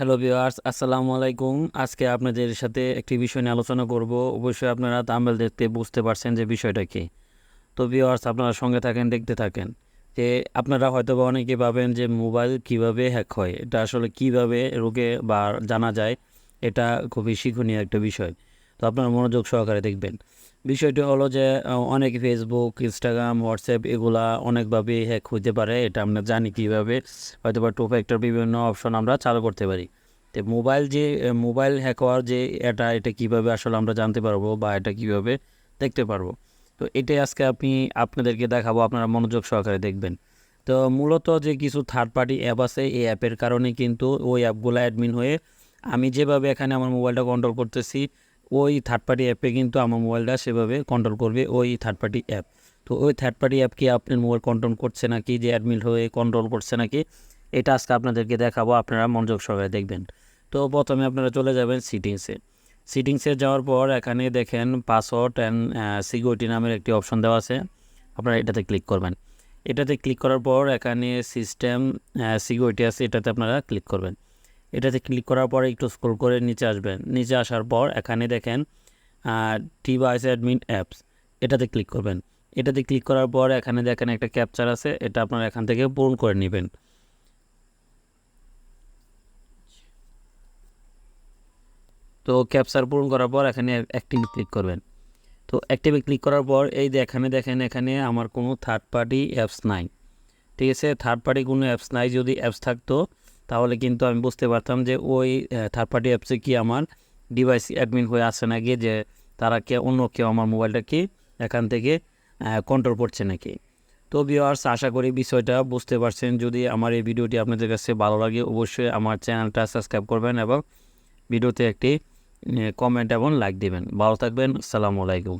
Hello viewers, আসসালামু আলাইকুম। আজকে আপনাদের সাথে একটি বিষয় নিয়ে আলোচনা করব। অবশ্যই আপনারা থাম্বনেল দেখতে বুঝতে পারছেন যে বিষয়টা কী। তো ভিউয়ার্স, আপনারা সঙ্গে থাকেন, দেখতে থাকেন। যে আপনারা হয়তোবা অনেকে ভাবেন যে মোবাইল কিভাবে হ্যাক হয়, এটা আসলে কিভাবে রোগে বা জানা যায়, এটা খুবই শিক্ষণীয় একটা বিষয়। তো আপনারা মনোযোগ সহকারে দেখবেন। বিষয়টি হলো যে অনেক ফেসবুক, ইনস্টাগ্রাম, হোয়াটসঅ্যাপ এগুলা অনেকভাবে হ্যাক হতে পারে। এটা আমরা জানি কীভাবে। হয়তোবা টু ফ্যাক্টর বিভিন্ন অপশন আমরা চালু করতে পারি। তো মোবাইল হ্যাক হওয়ার যে এটা কীভাবে আসলে আমরা জানতে পারবো বা এটা কীভাবে দেখতে পারবো, তো এটাই আজকে আপনাদেরকে দেখাবো। আপনারা মনোযোগ সহকারে দেখবেন। তো মূলত যে কিছু থার্ড পার্টি অ্যাপ আছে, এই অ্যাপের কারণে কিন্তু ওই অ্যাপগুলো অ্যাডমিন হয়ে আমি যেভাবে এখানে আমার মোবাইলটা কন্ট্রোল করতেছি, ওই থার্ড পার্টি অ্যাপে কিন্তু আমার মোবাইলটা সেভাবে কন্ট্রোল করবে ওই থার্ড পার্টি অ্যাপ। তো ওই থার্ড পার্টি অ্যাপ কি আপনার মোবাইল কন্ট্রোল করছে নাকি, যে অ্যাডমিন হয়ে কন্ট্রোল করছে নাকি, এটা আজকে আপনাদেরকে দেখাবো। আপনারা মনোযোগ সহকারে দেখবেন। তো প্রথমে আপনারা চলে যাবেন সিটিংসে যাওয়ার পর এখানে দেখেন পাসওয়ার্ড অ্যান্ড সিকিউরিটি নামের একটি অপশন দেওয়া আছে। আপনারা এটাতে ক্লিক করবেন। এটাতে ক্লিক করার পর এখানে সিস্টেম সিকিউরিটি আছে, এটাতে আপনারা ক্লিক করবেন। এটাতে ক্লিক করার পর একটু স্ক্রল করে নিচে আসবেন। নিচে আসার পর এখানে দেখেন ডিভাইস অ্যাডমিন অ্যাপস, এটাতে ক্লিক করবেন। এটাতে ক্লিক করার পর এখানে দেখেন একটা ক্যাপচার আছে, এটা আপনারা এখান থেকে পূরণ করে নেবেন। তো ক্যাপচার পূরণ করার পর এখানে অ্যাক্টিভ ক্লিক করবেন। তো অ্যাক্টিভে ক্লিক করার পর এই যে এখানে দেখেন, এখানে আমার কোনো থার্ড পার্টি অ্যাপস নাই। ঠিক আছে, থার্ড পার্টি কোনো অ্যাপস নাই। যদি অ্যাপস থাকতো তাহলে কিন্তু আমি বুঝতে পারতাম যে ওই থার্ড পার্টি অ্যাপসে কি আমার ডিভাইস অ্যাডমিন হয়ে আসে নাকি, যে তারা অন্য কেউ আমার মোবাইলটা কি এখান থেকে কন্ট্রোল করছে নাকি। তো ভিউয়ার্স, আশা করি বিষয়টা বুঝতে পারছেন। যদি আমার এই ভিডিওটি আপনাদের কাছে ভালো লাগে, অবশ্যই আমার চ্যানেলটা সাবস্ক্রাইব করবেন এবং ভিডিওতে একটি কমেন্ট এবং লাইক দিবেন। ভালো থাকবেন। আসসালামু আলাইকুম।